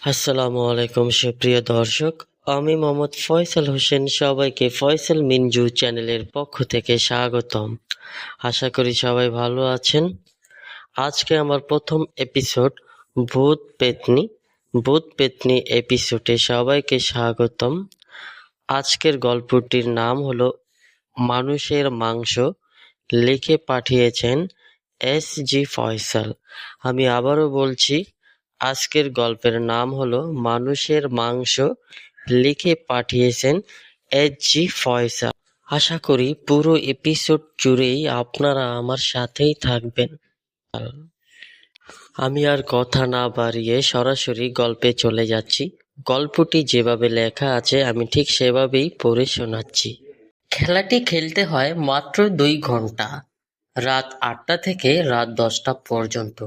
আসসালামু আলাইকুম সুপ্রিয় দর্শক, আমি মোহাম্মদ ফয়সাল হোসেন। সবাইকে ফয়সাল মিঞ্জু চ্যানেলের পক্ষ থেকে স্বাগতম। আশা করি সবাই ভালো আছেন। আজকে আমার প্রথম এপিসোড ভূত পেত্নী এপিসোডে সবাইকে স্বাগতম। আজকের গল্পটির নাম হলো মানুষের মাংস। লিখে পাঠিয়েছেন SG ফয়সাল। আমি আবারও বলছি, আজকের গল্পের নাম হলো মানুষের মাংস। লিখে পাঠিয়েছেন SG ফয়সাল। আশা করি পুরো এপিসোড জুড়েই আপনারা আমার সাথেই থাকবেন। আমি আর কথা না বাড়িয়ে সরাসরি গল্পে চলে যাচ্ছি। গল্পটি যেভাবে লেখা আছে আমি ঠিক সেভাবেই পড়ে শোনাচ্ছি। খেলাটি খেলতে হয় মাত্র 2 ঘন্টা, রাত 8টা থেকে রাত 10টা পর্যন্ত।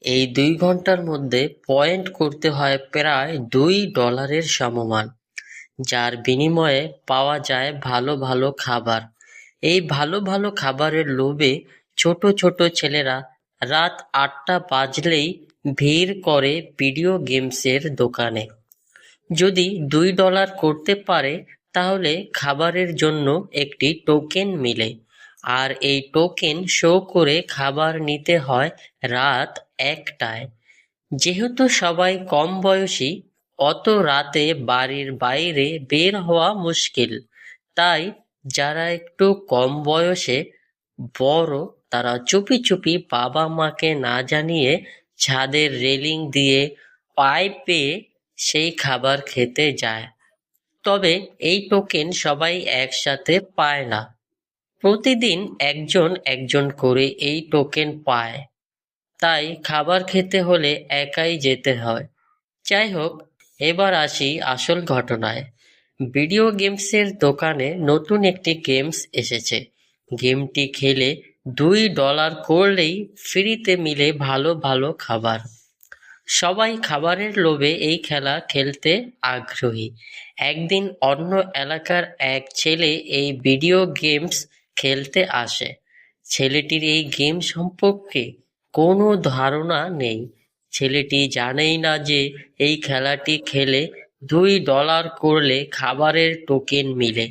এই 2 ঘন্টার মধ্যে পয়েন্ট করতে হয় প্রায় $2 সমমান, যার বিনিময়ে পাওয়া যায় ভালো ভালো খাবার। এই ভালো ভালো খাবারের লোভে ছোট ছোট ছেলেরা রাত 8টা বাজলেই ভিড় করে ভিডিও গেমসের দোকানে। যদি $2 করতে পারে তাহলে খাবারের জন্য একটি টোকেন মিলে, আর এই টোকেন শো করে খাবার নিতে হয় রাত 1টায়। যেহেতু সবাই কম বয়সী, অত রাতে বাড়ির বাইরে বের হওয়া মুশকিল, তাই যারা একটু কম বয়সে বড় তারা চুপি চুপি বাবা মাকে না জানিয়ে ছাদের রেলিং দিয়ে পাইপে সেই খাবার খেতে যায়। তবে এই টোকেন সবাই একসাথে পায় না, প্রতিদিন একজন একজন করে এই টোকেন পায়, তাই খাবার খেতে হলে একাই যেতে হয়। যাই হোক, এবার আসি আসল ঘটনায়। ভিডিও গেমসের দোকানে নতুন একটি গেমস এসেছে। গেমটি খেলে $2 করলেই ফ্রিতে মিলে ভালো ভালো খাবার। সবাই খাবারের লোভে এই খেলা খেলতে আগ্রহী। একদিন অন্য এলাকার এক ছেলে এই ভিডিও গেমস খেলতে আসে। ছেলেটির এই গেম সম্পর্কে কোনো ধারণা নেই। ছেলেটি জানেই না যে এই খেলাটি খেলে $2 করলে খাবারের টোকেন মিলে।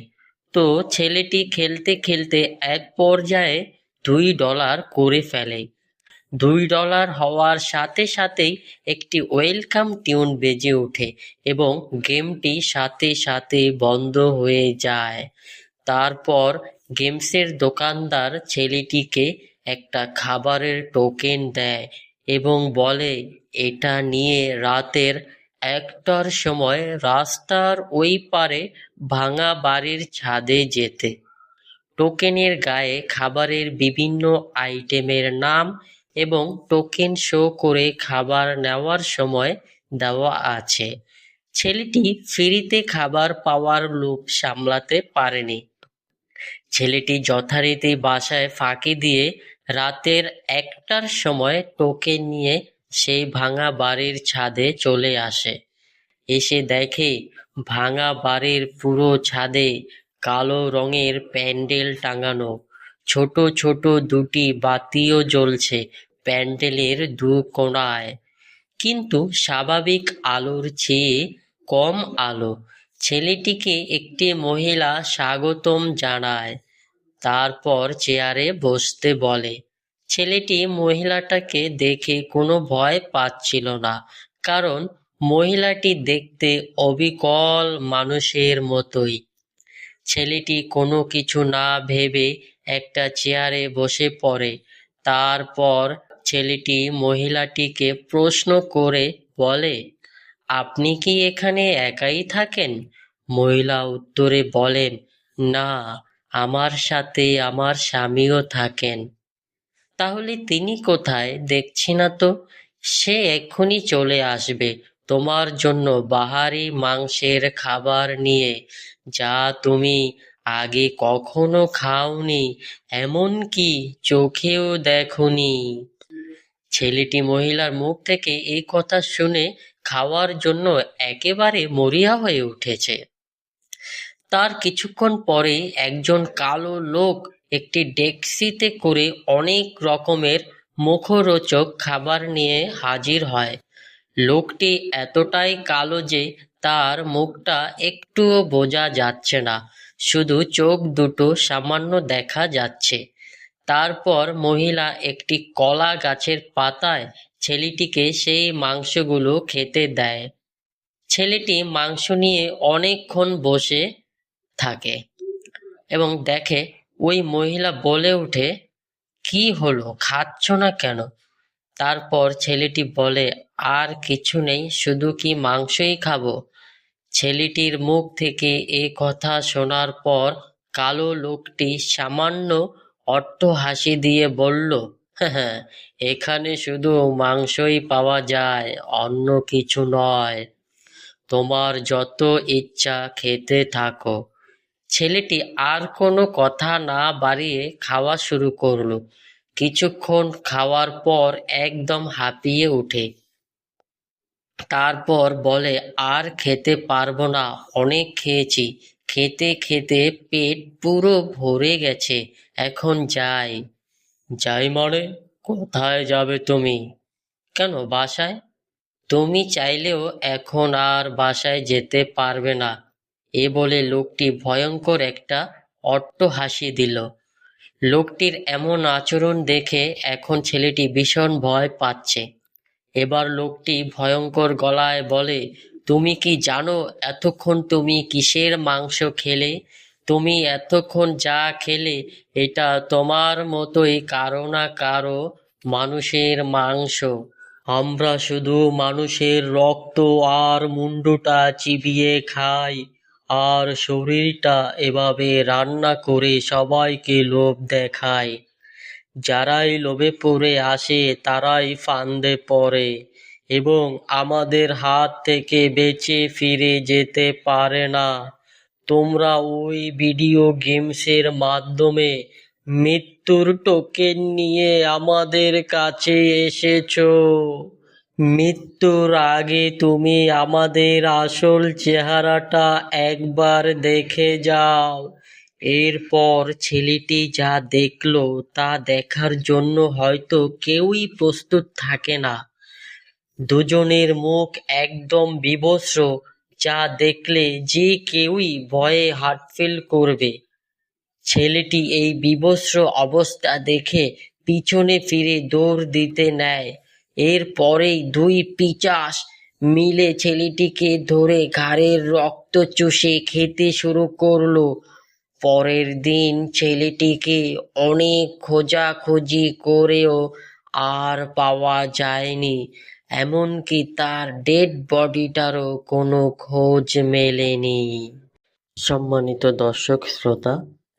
তো ছেলেটি খেলতে খেলতে এক পর্যায়ে $2 করে ফেলে। $2 হওয়ার সাথে সাথেই একটি ওয়েলকাম টিউন বেজে ওঠে এবং গেমটি সাথে সাথে বন্ধ হয়ে যায়। তারপর গেমসের দোকানদার ছেলেটিকে একটা খাবারের টোকেন দেয় এবং বলে এটা নিয়ে রাতের 1টার সময় রাস্তার ওই পারে ভাঙা বাড়ির ছাদে যেতে। টোকেনের গায়ে খাবারের বিভিন্ন আইটেমের নাম এবং টোকেন শো করে খাবার নেওয়ার সময় দেওয়া আছে। ছেলেটি ফ্রিতে খাবার পাওয়ার লোভ সামলাতে পারেনি। ছেলেটি যথারীতি বাসায় ফাঁকি দিয়ে রাতের 1টার সময় টোকেন নিয়ে সেই ভাঙা বাড়ির ছাদে চলে আসে। এসে দেখে ভাঙা বাড়ির পুরো ছাদে কালো রঙের প্যান্ডেল টাঙানো, ছোট ছোট 2টি বাতিও জ্বলছে প্যান্ডেলের দু কোণায়, কিন্তু স্বাভাবিক আলোর চেয়ে কম আলো। ছেলেটিকে একটি মহিলা স্বাগতম জানায়, তারপর চেয়ারে বসতে বলে। ছেলেটি মহিলাটাকে দেখে কোনো ভয় পাচ্ছিল না, কারণ মহিলাটি দেখতে অবিকল মানুষের মতোই। ছেলেটি কোনো কিছু না ভেবে একটা চেয়ারে বসে পড়ে। তারপর ছেলেটি মহিলাটিকে প্রশ্ন করে বলে, আপনি কি এখানে একাই থাকেন? মহিলা উত্তরে বলেন, না, আমার সাথে আমার স্বামীও থাকেন। তাহলে তিনি কোথায়? দেখছি না তো। সে এক্ষুনি চলে আসবে তোমার জন্য বাহারি মাংসের খাবার নিয়ে, যা তুমি আগে কখনো খাওনি, এমনকি চোখেও দেখোনি। ছেলেটি মহিলার মুখ থেকে এই কথা শুনে খাওয়ার জন্য একেবারে মরিয়া হয়ে উঠেছে। তার কিছুক্ষণ পরেই একজন কালো লোক একটি ডেকচিতে করে অনেক রকমের মুখরোচক খাবার নিয়ে হাজির হয়। লোকটি এতটাই কালো যে তার মুখটা একটুও বোঝা যাচ্ছে না, শুধু চোখ দুটো সামান্য দেখা যাচ্ছে। তারপর মহিলা একটি কলা গাছের পাতায় ছেলেটিকে সেই মাংসগুলো খেতে দেয়। ছেলেটি মাংস নিয়ে অনেকক্ষণ বসে থাকে এবং দেখে ওই মহিলা বলে ওঠে, কি হলো, খাচ্ছ না কেন? তারপর ছেলেটি বলে, আর কিছু নেই, শুধু কি মাংসই খাবো। ছেলেটির মুখ থেকে এ কথা শোনার পর কালো লোকটি সামান্য অট্টহাসি দিয়ে বলল, হ্যাঁ, এখানে শুধু মাংসই পাওয়া যায়, অন্য কিছু নয়। তোমার যত ইচ্ছা খেতে থাকো। ছেলেটি আর কোনো কথা না বাড়িয়ে খাওয়া শুরু করলো। কিছুক্ষণ খাওয়ার পর একদম হাঁপিয়ে ওঠে। তারপর বলে, আর খেতে পারবো না, অনেক খেয়েছি, খেতে খেতে পেট পুরো ভরে গেছে, এখন যাই। যাই মানে? কোথায় যাবে তুমি? কেন, বাসায়? তুমি চাইলেও এখন আর বাসায় যেতে পারবে না। এ বলে লোকটি ভয়ঙ্কর একটা অট্টহাসি দিল। লোকটির এমন আচরণ দেখে এখন ছেলেটি ভীষণ ভয় পাচ্ছে। এবার লোকটি ভয়ঙ্কর গলায় বলে, তুমি কি জানো এতক্ষণ তুমি কিসের মাংস খেলে? তুমি এতক্ষণ যা খেলে এটা তোমার মতোই কারো না কারো মানুষের মাংস। আমরা শুধু মানুষের রক্ত আর মুন্ডুটা চিবিয়ে খাই, আর শরীরটা এভাবে রান্না করে সবাইকে লোভ দেখায়। যারাই লোভে পড়ে আসে তারাই ফাঁদে পড়ে এবং আমাদের হাত থেকে বেঁচে ফিরে যেতে পারে না। তোমরা ওই ভিডিও গেমসের মাধ্যমে মৃত্যুর টোকেন নিয়ে আমাদের কাছে এসেছো। মৃত্যুর আগে তুমি আমাদের আসল চেহারাটা একবার দেখে যাও। এরপর ছেলেটি যা দেখলো তা দেখার জন্য হয়তো কেউই প্রস্তুত থাকে না। দুজনের মুখ একদম বিবস্ত্র, যা দেখলে যে কেউই ভয়ে হার্ট ফেল করবে। ছেলেটি এই বিবস্ত্র অবস্থা দেখে পিছনে ফিরে দৌড় দিতে নেয়। এর পরেই দুই পিশাচ মিলে ছেলেটিকে ধরে ঘাড়ের রক্ত চুষে খেতে শুরু করলো। পরের দিন ছেলেটিকে অনেক খোঁজাখুঁজি করেও আর পাওয়া যায়নি, এমনকি তার ডেড বডিটারও কোনো খোঁজ মেলেনি। সম্মানিত দর্শক শ্রোতা,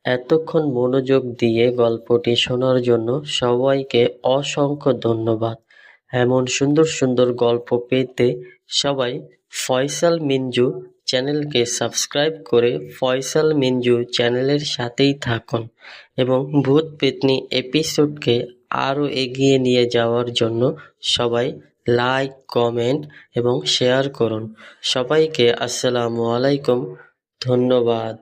এতক্ষণ মনোযোগ দিয়ে গল্পটি শোনার জন্য সবাইকে অসংখ্য ধন্যবাদ। এমন সুন্দর সুন্দর গল্প পেতে সবাই ফয়সাল মিঞ্জু চ্যানেলকে সাবস্ক্রাইব করে ফয়সাল মিঞ্জু চ্যানেলের সাথেই থাকুন এবং ভূত পেতনি এপিসোডকে আরও এগিয়ে নিয়ে যাওয়ার জন্য সবাই লাইক, কমেন্ট এবং শেয়ার করুন। সবাইকে আসসালামু আলাইকুম, ধন্যবাদ।